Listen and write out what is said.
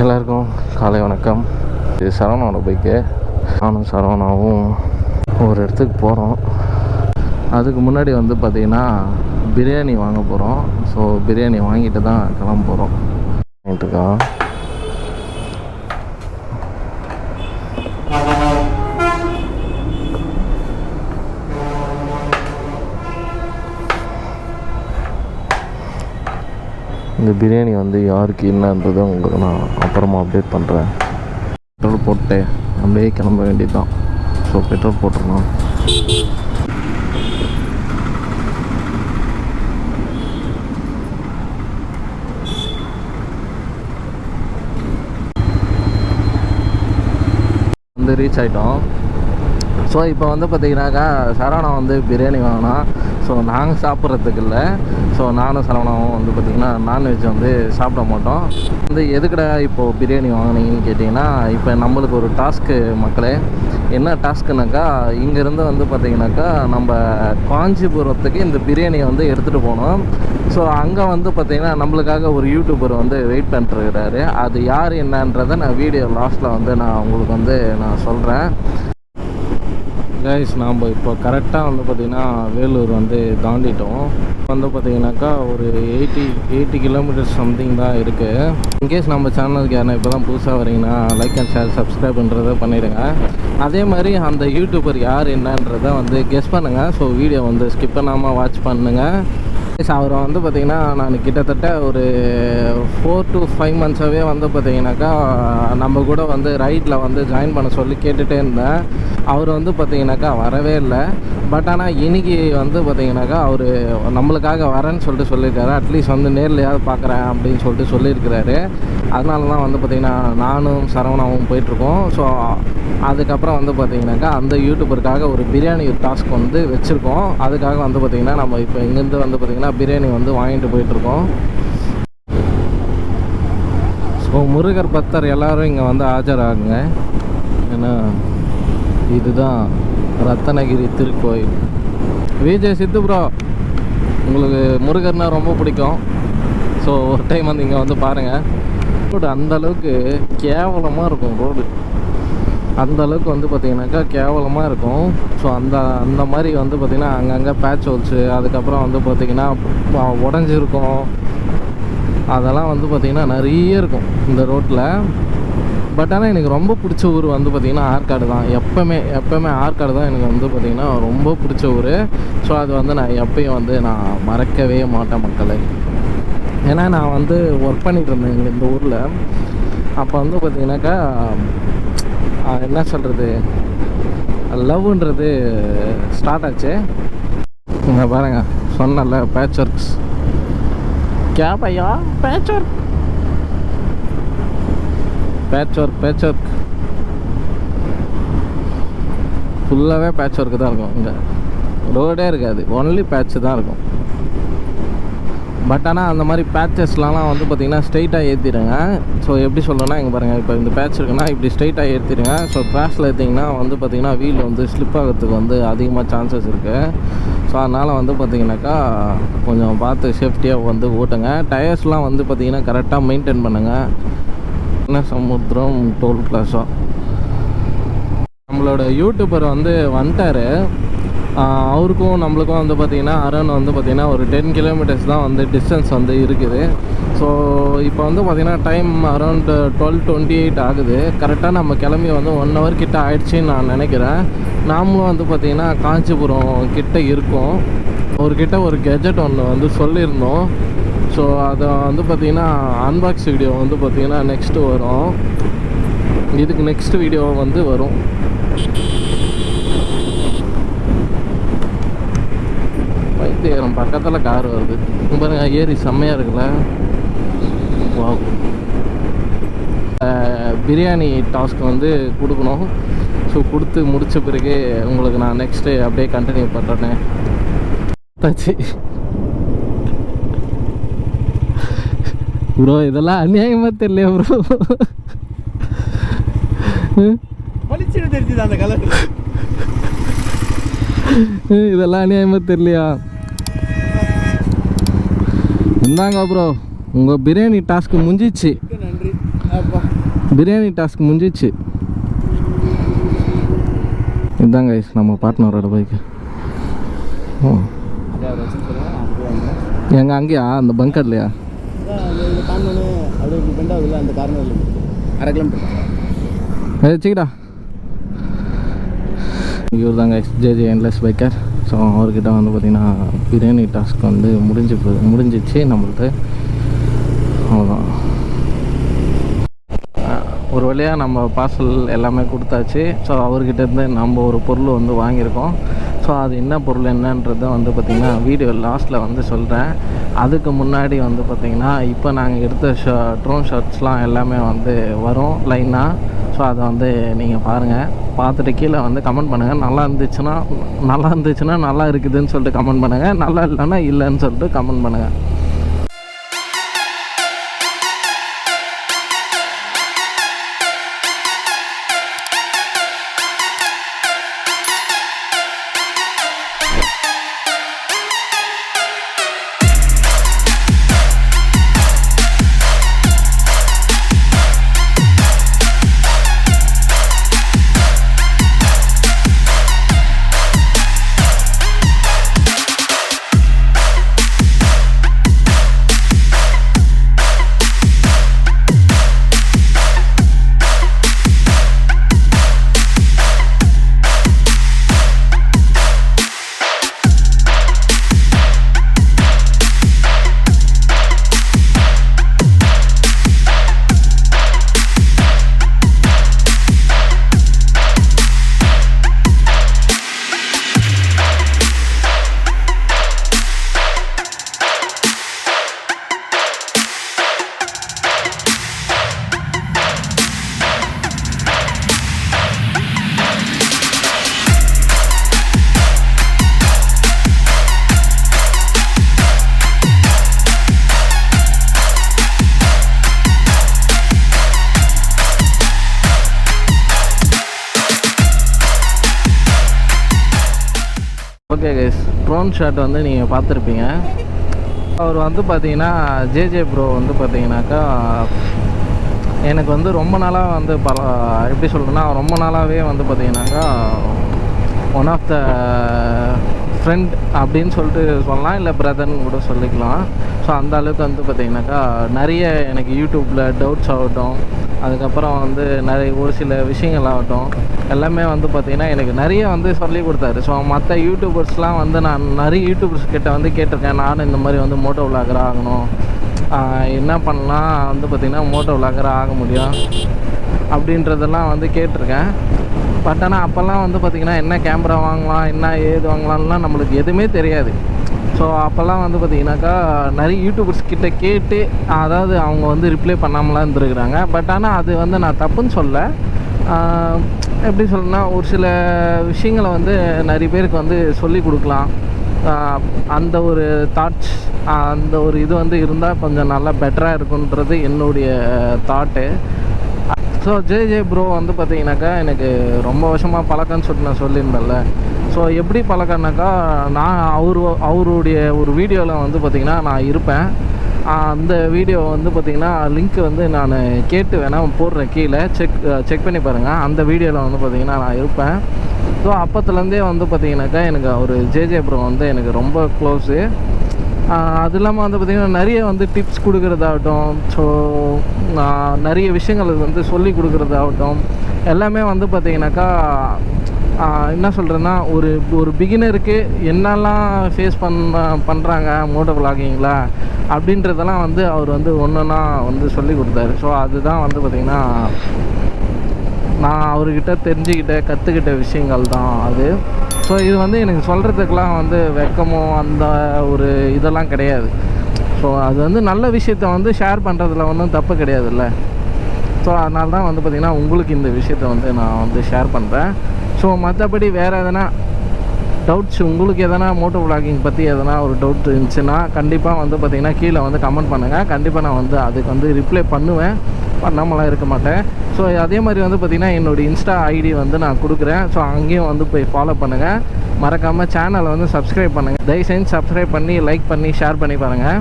எல்லாருக்கும் காலை வணக்கம். இது சரவணோட பைக்கு. நானும் சரவணாவும் ஒரு இடத்துக்கு போகிறோம். அதுக்கு முன்னாடி வந்து பார்த்திங்கன்னா பிரியாணி வாங்க போகிறோம். ஸோ பிரியாணி வாங்கிட்டு தான் கிளம்ப போகிறோம். வாங்கிட்டுருக்கா இந்த பிரியாணி வந்து யாருக்கு என்னன்றதை உங்களுக்கு நான் அப்புறமா அப்டேட் பண்ணுறேன். பெட்ரோல் போட்டு அப்படியே கிளம்ப வேண்டியது தான். ஸோ பெட்ரோல் போட்டுருணும். வந்து ரீச் ஆகிட்டோம். ஸோ இப்போ வந்து பார்த்திங்கனாக்கா சரவணா வந்து பிரியாணி வாங்கினா. ஸோ நாங்கள் சாப்பிட்றதுக்கு இல்லை. ஸோ நானும் சரவணாவும் வந்து பார்த்திங்கன்னா நான்வெஜ் வந்து சாப்பிட மாட்டோம். வந்து எதுக்கடா இப்போது பிரியாணி வாங்கினீங்கன்னு கேட்டிங்கன்னா, இப்போ நம்மளுக்கு ஒரு டாஸ்க்கு மக்களே. என்ன டாஸ்க்குனாக்கா, இங்கேருந்து வந்து பார்த்திங்கனாக்கா நம்ம காஞ்சிபுரத்துக்கு இந்த பிரியாணியை வந்து எடுத்துகிட்டு போனோம். ஸோ அங்கே வந்து பார்த்திங்கன்னா நம்மளுக்காக ஒரு யூடியூபர் வந்து வெயிட் பண்ணிட்டுருக்கிறாரு. அது யார் என்னன்றதை நான் வீடியோ லாஸ்ட்டில் வந்து நான் உங்களுக்கு வந்து நான் சொல்கிறேன். கைஸ், நாம் இப்போ கரெக்டாக வந்து பார்த்திங்கன்னா வேலூர் வந்து தாண்டிட்டோம். வந்து பார்த்திங்கனாக்கா ஒரு 80 கிலோமீட்டர்ஸ் சம்திங் தான் இருக்குது. இன்கேஸ் நம்ம சேனலுக்கு யாரும் இப்போ தான் புதுசாக வரீங்கன்னா லைக் அண்ட் ஷேர் சப்ஸ்கிரைப்ன்றதை பண்ணிவிடுங்க. அதே மாதிரி அந்த யூடியூபர் யார் என்னன்றதை வந்து கெஸ் பண்ணுங்கள். ஸோ வீடியோ வந்து ஸ்கிப் பண்ணாமல் வாட்ச் பண்ணுங்கள். அவரை வந்து பார்த்திங்கன்னா நான் கிட்டத்தட்ட ஒரு 4 to 5 months வந்து பார்த்திங்கனாக்கா நம்ம கூட வந்து ரைட்டில் வந்து ஜாயின் பண்ண சொல்லி கேட்டுகிட்டே இருந்தேன். அவர் வந்து பார்த்திங்கனாக்கா வரவே இல்லை. பட் ஆனால் இன்றைக்கி வந்து பார்த்திங்கனாக்கா அவர் நம்மளுக்காக வரேன்னு சொல்லிட்டு சொல்லியிருக்காரு. அட்லீஸ்ட் வந்து நேர்லையாவது பார்க்குறேன் அப்படின்னு சொல்லிட்டு சொல்லியிருக்கிறாரு. அதனால தான் வந்து பார்த்திங்கன்னா நானும் சரவணாவும் போயிட்டுருக்கோம். ஸோ அதுக்கப்புறம் வந்து பார்த்திங்கனாக்கா அந்த யூடியூபருக்காக ஒரு பிரியாணி டாஸ்க் வந்து வச்சுருக்கோம். அதுக்காக வந்து பார்த்திங்கன்னா நம்ம இப்போ இங்கேருந்து வந்து பார்த்திங்கன்னா பிரியாணி வந்து வாங்கிட்டு போயிட்டுருக்கோம். ஸோ முருகர் பக்தர் எல்லோரும் இங்கே வந்து ஆஜராகுங்க. ஏன்னா இதுதான் ரத்தனகிரி திருக்கோயில். விஜய் சித்து ப்ரோ, உங்களுக்கு முருகர்னால் ரொம்ப பிடிக்கும். ஸோ ஒரு டைம் வந்து இங்கே வந்து பாருங்கள். ரோடு அந்தளவுக்கு கேவலமாக இருக்கும். ரோடு அந்தளவுக்கு வந்து பார்த்திங்கனாக்கா கேவலமாக இருக்கும். ஸோ அந்த மாதிரி வந்து பார்த்திங்கன்னா அங்கங்கே பேட்ச் ஹோல்ஸு, அதுக்கப்புறம் வந்து பார்த்திங்கன்னா உடஞ்சிருக்கும். அதெல்லாம் வந்து பார்த்திங்கன்னா நிறைய இருக்கும் இந்த ரோட்டில். பட் ஆனால் எனக்கு ரொம்ப பிடிச்ச ஊர் வந்து பார்த்திங்கன்னா ஆற்காடு தான். எப்போவுமே ஆற்காடு தான் எனக்கு வந்து பார்த்திங்கன்னா ரொம்ப பிடிச்ச ஊர். ஸோ அது வந்து நான் எப்பயும் வந்து நான் மறக்கவே மாட்டேன் மக்களே. ஏன்னா நான் வந்து ஒர்க் பண்ணிகிட்டு இருந்தேன் இங்கே இந்த ஊரில். அப்போ வந்து பார்த்திங்கனாக்கா என்ன சொல்கிறது, லவ்ன்றது ஸ்டார்ட் ஆச்சு. இங்கே பாருங்கள், சொன்னல பேட்ச் ஒர்க்ஸ். கே பையா பேட்ச் ஒர்க் ஃபுல்லாகவே பேட்ச் ஒர்க்கு தான் இருக்கும். இங்கே ரோடே இருக்காது, ஒன்லி பேட்ச்சு தான் இருக்கும். பட் ஆனால் அந்த மாதிரி பேட்சஸ்லாம் வந்து பார்த்திங்கன்னா ஸ்ட்ரைட்டாக ஏற்றிடுங்க. ஸோ எப்படி சொல்லணும்னா, இங்கே பாருங்கள், இப்போ இந்த பேட்ச் இருக்குன்னா இப்படி ஸ்ட்ரைட்டாக ஏற்றிடுங்க. ஸோ கிராஸில் ஏற்றிங்கன்னா வந்து பார்த்திங்கன்னா வீல் வந்து ஸ்லிப் ஆகிறதுக்கு வந்து அதிகமாக சான்சஸ் இருக்குது. ஸோ அதனால் வந்து பார்த்திங்கனாக்கா கொஞ்சம் பார்த்து சேஃப்டியாக வந்து ஓட்டுங்க. டயர்ஸ்லாம் வந்து பார்த்திங்கன்னா கரெக்டாக மெயின்டைன் பண்ணுங்கள். என்ன சமுத்திரம் டோல் பிளாஸா நம்மளோட யூடியூபர் வந்து வந்துட்டார். அவருக்கும் நம்மளுக்கும் வந்து பார்த்திங்கன்னா அரௌண்ட் வந்து பார்த்திங்கன்னா ஒரு 10 kilometers தான் வந்து டிஸ்டன்ஸ் வந்து இருக்குது. ஸோ இப்போ வந்து பார்த்திங்கன்னா டைம் அரௌண்ட் 12:28 ஆகுது. கரெக்டாக நம்ம கிளம்பி வந்து 1 hour கிட்ட ஆயிடுச்சின்னு நான் நினைக்கிறேன். நாமளும் வந்து பார்த்திங்கன்னா காஞ்சிபுரம் கிட்ட இருக்கோம். அவர்கிட்ட ஒரு கெஜெட் ஒன்று வந்து சொல்லியிருந்தோம். ஸோ அதை வந்து பார்த்திங்கன்னா அன்பாக்ஸ் வீடியோ வந்து பார்த்திங்கன்னா நெக்ஸ்ட்டு வரும். இதுக்கு நெக்ஸ்ட் வீடியோ வந்து வரும். பைத்தியம் பக்கத்தில் கார் வருது பாருங்க. ஏரி செம்மையாக இருக்குல்ல. வாவ். பிரியாணி டாஸ்க் வந்து கொடுக்கணும். ஸோ கொடுத்து முடித்த பிறகு உங்களுக்கு நான் நெக்ஸ்ட்டு அப்படியே கண்டினியூ பண்ணுறேன்னு தாச்சு. ப்ரோ இதெல்லாம் அநியாயமாக தெரியலையா ப்ரோ? தெரிஞ்சுது அந்த கலர். இதெல்லாம் அநியாயமாக தெரியலையா? இந்தாங்க ப்ரோ, உங்கள் பிரியாணி டாஸ்க்கு முடிஞ்சிச்சு. நன்றி. பிரியாணி டாஸ்க் முடிஞ்சிச்சு. இதுதான் கைஸ் நம்ம பார்ட்னரோட பைக்கு. ஓ எங்கே அங்கேயா அந்த பங்கர்லையா? வச்சுக்கிட்டா இவர் தான் guys JJ endless biker. So அவர்கிட்ட வந்து பார்த்திங்கன்னா பிரியாணி டாஸ்க் வந்து முடிஞ்சிச்சு நம்மளுக்கு. அவ்வளோதான், ஒரு வழியாக நம்ம பார்சல் எல்லாமே கொடுத்தாச்சு. ஸோ அவர்கிட்டேருந்து நம்ம ஒரு பொருள் வந்து வாங்கியிருக்கோம். ஸோ அது என்ன பொருள் என்னன்றதை வந்து பார்த்திங்கன்னா வீடியோ லாஸ்ட்டில் வந்து சொல்கிறேன். அதுக்கு முன்னாடி வந்து பார்த்திங்கன்னா இப்போ நாங்கள் எடுத்த ட்ரோன் ஷாட்ஸ்லாம் எல்லாமே வந்து வரும் லைனாக. ஸோ அதை வந்து நீங்கள் பாருங்கள், பார்த்துட்டு கீழே வந்து கமெண்ட் பண்ணுங்கள். நல்லா இருந்துச்சுன்னா நல்லா இருக்குதுன்னு சொல்லிட்டு கமெண்ட் பண்ணுங்கள், நல்லா இல்லைன்னா இல்லைன்னு சொல்லிட்டு கமெண்ட் பண்ணுங்கள். ஓகே கைஸ், ட்ரோன் ஷாட் வந்து நீங்கள் பார்த்துருப்பீங்க. அவர் வந்து பார்த்தீங்கன்னா ஜேஜே ப்ரோ வந்து பார்த்தீங்கன்னாக்கா எனக்கு வந்து ரொம்ப நாளாக வந்து எப்படி சொல்கிறேன்னா ரொம்ப நாளாகவே வந்து பார்த்தீங்கன்னாக்கா ஒன் ஆஃப் த ஃப்ரெண்ட் அப்படின்னு சொல்லிட்டு சொல்லலாம், இல்லை பிரதர்னு கூட சொல்லிக்கலாம். ஸோ அந்த அளவுக்கு வந்து பார்த்திங்கனாக்கா நிறைய எனக்கு யூடியூப்பில் டவுட்ஸ் ஆகட்டும், அதுக்கப்புறம் வந்து நிறைய ஒரு சில விஷயங்கள் ஆகட்டும் எல்லாமே வந்து பார்த்திங்கன்னா எனக்கு நிறைய வந்து சொல்லி கொடுத்தாரு. ஸோ மற்ற யூடியூபர்ஸ்லாம் வந்து நான் நிறைய யூடியூபர்ஸ் கிட்ட வந்து கேட்டிருக்கேன், நானும் இந்த மாதிரி வந்து மோட்டோ விளாகராக ஆகணும், என்ன பண்ணலாம் வந்து பார்த்திங்கன்னா மோட்டோ விளாகராக ஆக முடியும் அப்படின்றதெல்லாம் வந்து கேட்டிருக்கேன். பட் ஆனால் அப்போல்லாம் வந்து பார்த்திங்கன்னா என்ன கேமரா வாங்கலாம், என்ன ஏது வாங்கலாம்லாம் நம்மளுக்கு எதுவுமே தெரியாது. ஸோ அப்போல்லாம் வந்து பார்த்திங்கனாக்கா நிறைய யூடியூபர்ஸ் கிட்ட கேட்டு, அதாவது அவங்க வந்து ரிப்ளை பண்ணாமலாம் இருந்துருக்குறாங்க. பட் ஆனால் அது வந்து நான் தப்புன்னு சொல்ல, எப்படி சொல்லணும்னா ஒரு சில விஷயங்களை வந்து நிறைய பேருக்கு வந்து சொல்லி கொடுக்கலாம். அந்த ஒரு தாட்ஸ், அந்த ஒரு இது வந்து இருந்தால் கொஞ்சம் நல்லா பெட்டராக இருக்குன்றது என்னுடைய தாட்டு. ஸோ ஜே ப்ரோ வந்து பார்த்திங்கனாக்கா எனக்கு ரொம்ப வருஷமாக பழக்கம்னு சொல்லிட்டு நான் சொல்லியிருந்தேன்ல. ஸோ எப்படி பழக்கம்னாக்கா, நான் அவருடைய ஒரு வீடியோவில் வந்து பார்த்திங்கன்னா நான் இருப்பேன். அந்த வீடியோ வந்து பார்த்திங்கன்னா லிங்க் வந்து நான் கேட்டு வேணால் போடுறேன், கீழே செக் பண்ணி பாருங்கள். அந்த வீடியோவில் வந்து பார்த்திங்கன்னா நான் இருப்பேன். ஸோ அப்போத்துலேருந்தே வந்து பார்த்திங்கனாக்கா எனக்கு அவர் ஜே ப்ரோ வந்து எனக்கு ரொம்ப க்ளோஸு. அது இல்லாமல் வந்து பார்த்திங்கன்னா நிறைய வந்து டிப்ஸ் கொடுக்குறதாகட்டும், ஸோ நிறைய விஷயங்கள் வந்து சொல்லி கொடுக்குறதாகட்டும் எல்லாமே வந்து பார்த்திங்கனாக்கா என்ன சொல்கிறேன்னா ஒரு பிகினருக்கு என்னெல்லாம் ஃபேஸ் பண்ணுறாங்க மோட்டோ விளாகிங்கில் அப்படின்றதெல்லாம் வந்து அவர் வந்து ஒன்றா வந்து சொல்லி கொடுத்தாரு. ஸோ அதுதான் வந்து பார்த்திங்கன்னா நான் அவர்கிட்ட கற்றுக்கிட்ட விஷயங்கள் தான் அது. ஸோ இது வந்து எனக்கு சொல்கிறதுக்கெலாம் வந்து வெக்கமோ அந்த ஒரு இதெல்லாம் கிடையாது. ஸோ அது வந்து நல்ல விஷயத்த வந்து ஷேர் பண்ணுறதுல ஒன்றும் தப்பு கிடையாதுல்ல. ஸோ அதனால தான் வந்து பார்த்திங்கன்னா உங்களுக்கு இந்த விஷயத்த வந்து நான் வந்து ஷேர் பண்ணுறேன். ஸோ மற்றபடி வேறு எதனா டவுட்ஸ், உங்களுக்கு எதனா மோட்டோ விளாகிங் பற்றி எதனா ஒரு டவுட் இருந்துச்சுன்னா கண்டிப்பாக வந்து பார்த்திங்கன்னா கீழே வந்து கமெண்ட் பண்ணுங்கள். கண்டிப்பாக நான் வந்து அதுக்கு வந்து ரிப்ளை பண்ணுவேன், பண்ணாமலாம் இருக்க மாட்டேன். ஸோ அதே மாதிரி வந்து பார்த்திங்கன்னா என்னோடய இன்ஸ்டா ஐடி வந்து நான் கொடுக்குறேன். ஸோ அங்கேயும் வந்து போய் ஃபாலோ பண்ணுங்கள். மறக்காமல் சேனலை வந்து சப்ஸ்கிரைப் பண்ணுங்கள். தயவு செஞ்சு சப்ஸ்கிரைப் பண்ணி லைக் பண்ணி ஷேர் பண்ணி பாருங்கள்.